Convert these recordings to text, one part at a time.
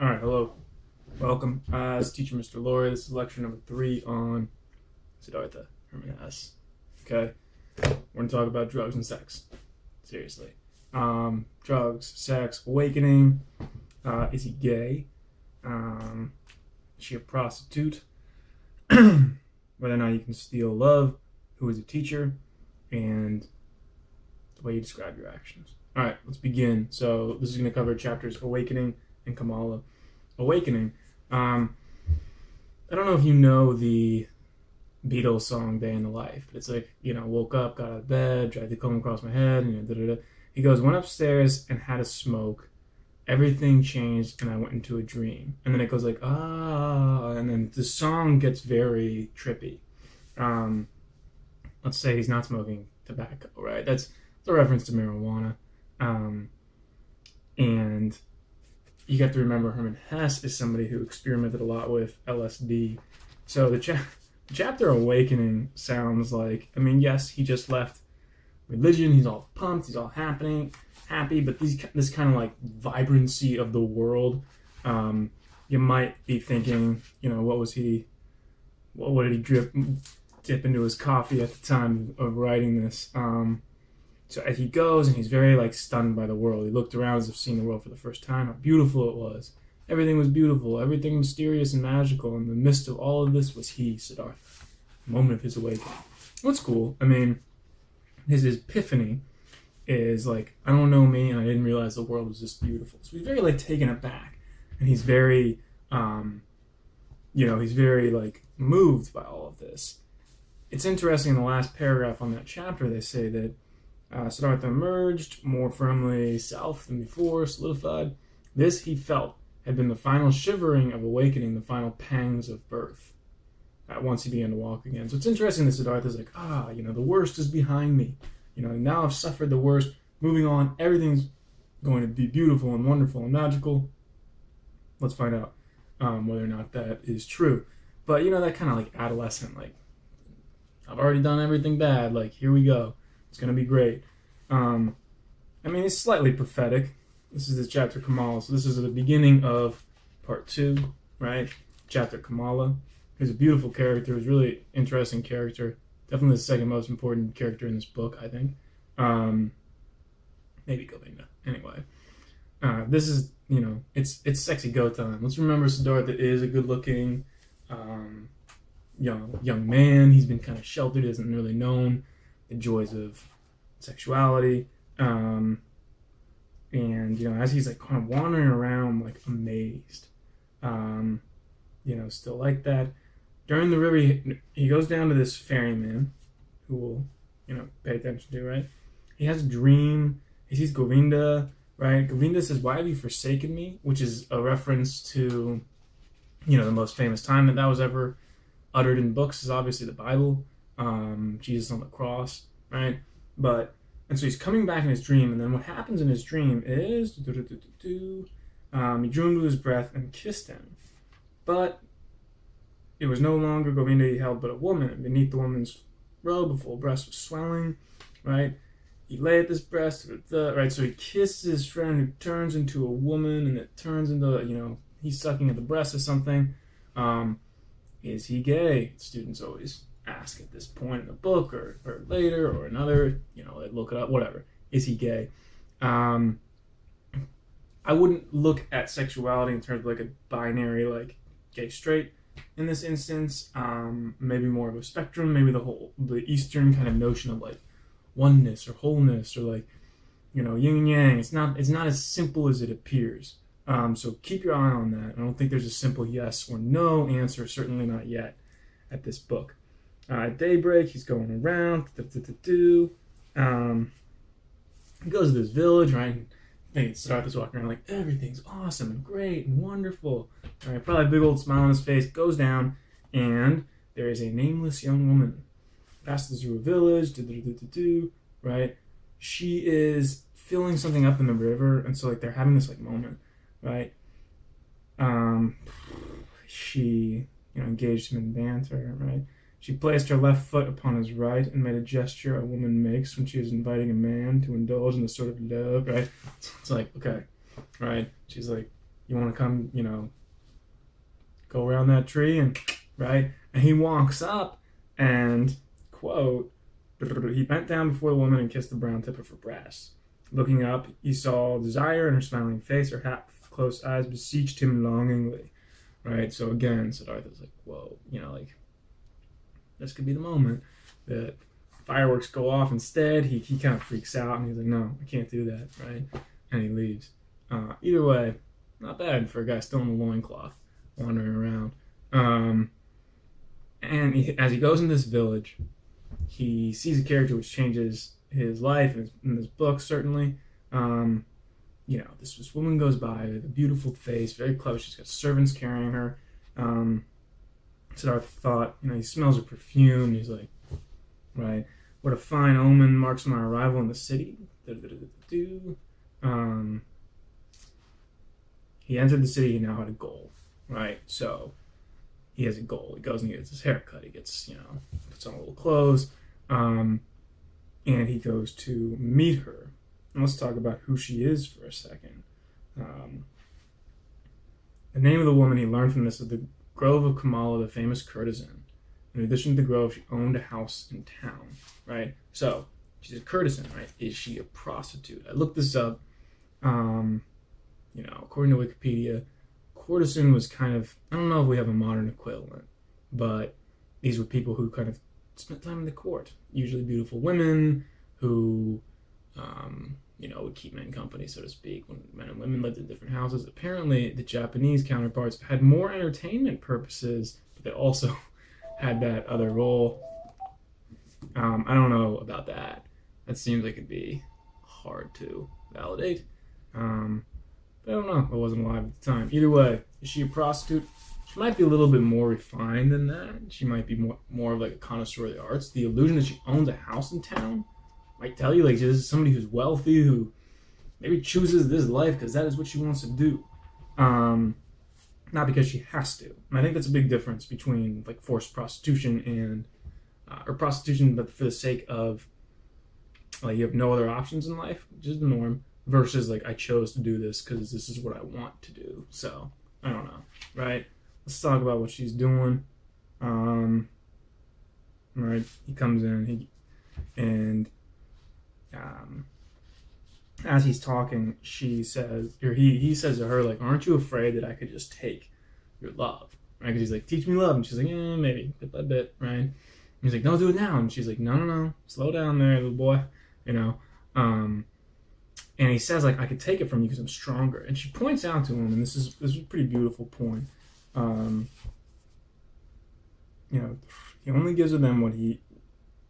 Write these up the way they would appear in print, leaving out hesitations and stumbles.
All right, hello, welcome. It's teacher Mr. Loria. This is lecture number 3 on Siddhartha, Hermann Hesse. Okay, we're gonna talk about drugs and sex. Seriously, drugs, sex, awakening. Is he gay? Is she a prostitute? Whether or not you can steal love. Who is a teacher? And the way you describe your actions. All right, let's begin. So this is going to cover chapters Awakening and Kamala. Awakening. I don't know if you know the Beatles song Day in the Life, but it's like, woke up, got out of bed, tried to comb across my head, and He goes, went upstairs and had a smoke. Everything changed and I went into a dream. And then it goes like, and then the song gets very trippy. Let's say he's not smoking tobacco, right? That's a reference to marijuana. And you have to remember Hermann Hesse is somebody who experimented a lot with LSD. So the chapter Awakening sounds like, yes, he just left religion. He's all pumped. He's all happy. But this kind of like vibrancy of the world, you might be thinking, what did he dip into his coffee at the time of writing this? So as he goes and he's very like stunned by the world. He looked around as if seeing the world for the first time, how beautiful it was. Everything was beautiful, everything mysterious and magical. In the midst of all of this was he, Siddhartha, the moment of his awakening. What's cool, his epiphany is like, I don't know me, and I didn't realize the world was this beautiful. So he's very like taken aback, and he's very, he's very like moved by all of this. It's interesting in the last paragraph on that chapter, they say that Siddhartha emerged more firmly self than before, solidified. This he felt had been the final shivering of awakening, the final pangs of birth. Once he began to walk again. So it's interesting that Siddhartha's like, the worst is behind me. Now I've suffered the worst. Moving on, everything's going to be beautiful and wonderful and magical. Let's find out whether or not that is true. But that kind of like adolescent, like, I've already done everything bad. Like, here we go. It's going to be great. It's slightly prophetic. This is the chapter Kamala. So this is the beginning of part 2, right? Chapter Kamala. He's a beautiful character. He's a really interesting character. Definitely the second most important character in this book, I think. Maybe Govinda. Anyway. This is, it's sexy go time. Let's remember Siddhartha is a good-looking young man. He's been kind of sheltered, isn't really known the joys of sexuality. As he's like kind of wandering around, like amazed, still like that. During the river, he goes down to this ferryman who will, pay attention to, right? He has a dream. He sees Govinda, right? Govinda says, "Why have you forsaken me?" Which is a reference to, the most famous time that was ever uttered in books is obviously the Bible. Jesus on the cross, right? And so he's coming back in his dream, and then what happens in his dream is he drew him to his breath and kissed him. But it was no longer Govinda he held, but a woman, and beneath the woman's robe, a full breast was swelling, right? He lay at this breast, right? So he kisses his friend who turns into a woman, and it turns into, he's sucking at the breast or something. Is he gay? Students always ask at this point in the book or later or another, they look it up, whatever. Is he gay? I wouldn't look at sexuality in terms of like a binary, like gay, straight in this instance. Maybe more of a spectrum, maybe the Eastern kind of notion of like oneness or wholeness or like, yin and yang. It's not as simple as it appears. So keep your eye on that. I don't think there's a simple yes or no answer, certainly not yet at this book. At daybreak, he's going around. He goes to this village, right? And Siddhartha's walking around like, everything's awesome and great and wonderful. All right, probably a big old smile on his face. Goes down, and there is a nameless young woman. Passes through a village, right? She is filling something up in the river, and so like they're having this like moment, right? She, engaged him in banter, right? She placed her left foot upon his right and made a gesture a woman makes when she is inviting a man to indulge in a sort of love, right? It's like, okay, right? She's like, You want to come, go around that tree and, right? And he walks up and, quote, he bent down before the woman and kissed the brown tip of her breast. Looking up, he saw desire in her smiling face. Her half-closed eyes beseeched him longingly, right? So again, Siddhartha's like, whoa, this could be the moment that fireworks go off instead. He kind of freaks out and he's like, no, I can't do that, right? And he leaves. Either way, not bad for a guy still in the loincloth, wandering around. And as he goes in this village, he sees a character which changes his life in this book, certainly. This woman goes by with a beautiful face, very clever. She's got servants carrying her. Siddhartha thought, he smells her perfume. He's like, right, what a fine omen marks my arrival in the city. He entered the city. He now had a goal, right? So he has a goal. He goes and he gets his haircut. He gets, puts on a little clothes, and he goes to meet her. And let's talk about who she is for a second. The name of the woman he learned from this is the Grove of Kamala, the famous courtesan. In addition to the Grove, she owned a house in town, right? So she's a courtesan, right? Is she a prostitute? I looked this up. According to Wikipedia, courtesan was kind of, I don't know if we have a modern equivalent, but these were people who kind of spent time in the court. Usually beautiful women who, would keep men company, so to speak, when men and women lived in different houses. Apparently, the Japanese counterparts had more entertainment purposes, but they also had that other role. I don't know about that. That seems like it'd be hard to validate. But I don't know. I wasn't alive at the time. Either way, is she a prostitute? She might be a little bit more refined than that. She might be more of like a connoisseur of the arts. The illusion that she owns a house in town might tell you, like, this is somebody who's wealthy, who maybe chooses this life because that is what she wants to do. Not because she has to. And I think that's a big difference between like forced prostitution and or prostitution, but for the sake of like you have no other options in life, which is the norm, versus like I chose to do this because this is what I want to do. So I don't know, right? Let's talk about what she's doing. Right, he comes in, as he's talking, she says, or he says to her, like, aren't you afraid that I could just take your love? Right? Because he's like, teach me love. And she's like, yeah, maybe, bit by bit, right? And he's like, no, do it now. And she's like, no, slow down there, little boy, And he says, like, I could take it from you because I'm stronger. And she points out to him, and this is a pretty beautiful point. He only gives to them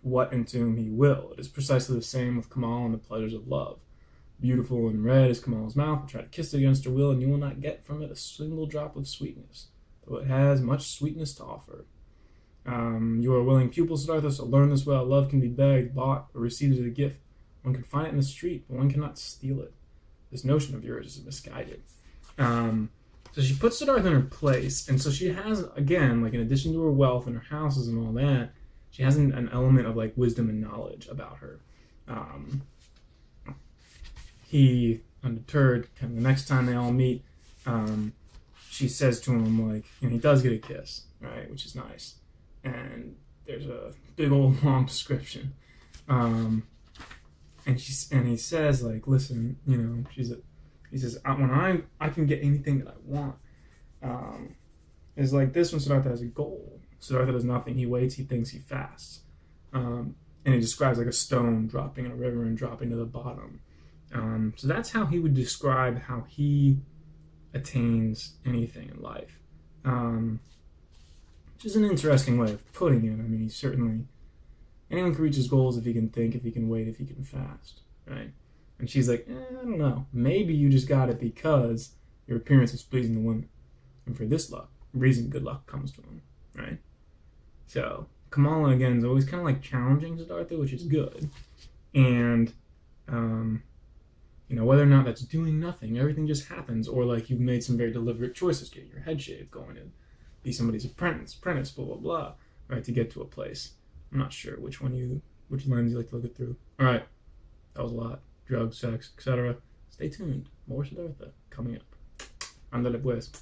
what and to whom he will. It is precisely the same with Kamala and the pleasures of love. Beautiful and red is Kamala's mouth, but try to kiss it against her will, and you will not get from it a single drop of sweetness, though it has much sweetness to offer. You are a willing pupil, Siddhartha, so learn this well. Love can be begged, bought, or received as a gift. One can find it in the street, but one cannot steal it. This notion of yours is misguided. So she puts Siddhartha in her place, and so she has, again, like in addition to her wealth and her houses and all that, she has an element of like wisdom and knowledge about her. He, undeterred, kind of the next time they all meet, she says to him, like, he does get a kiss, right, which is nice. And there's a big old long description. And he says, like, listen, he says, when I can get anything that I want. It's like this when Siddhartha has a goal. Siddhartha does nothing. He waits, he thinks, he fasts. And he describes like a stone dropping in a river and dropping to the bottom. So that's how he would describe how he attains anything in life. Which is an interesting way of putting it. I mean, anyone can reach his goals if he can think, if he can wait, if he can fast, right? And she's like, I don't know. Maybe you just got it because your appearance is pleasing the women. And for this reason, good luck comes to him, right? So Kamala, again, is always kind of like challenging Siddhartha, which is good. And, whether or not that's doing nothing, everything just happens. Or like you've made some very deliberate choices, getting your head shaved, going to be somebody's apprentice, blah, blah, blah, right, to get to a place. I'm not sure which lens you like to look it through. All right, that was a lot. Drugs, sex, etc. Stay tuned. More Siddhartha coming up. Ándale pues.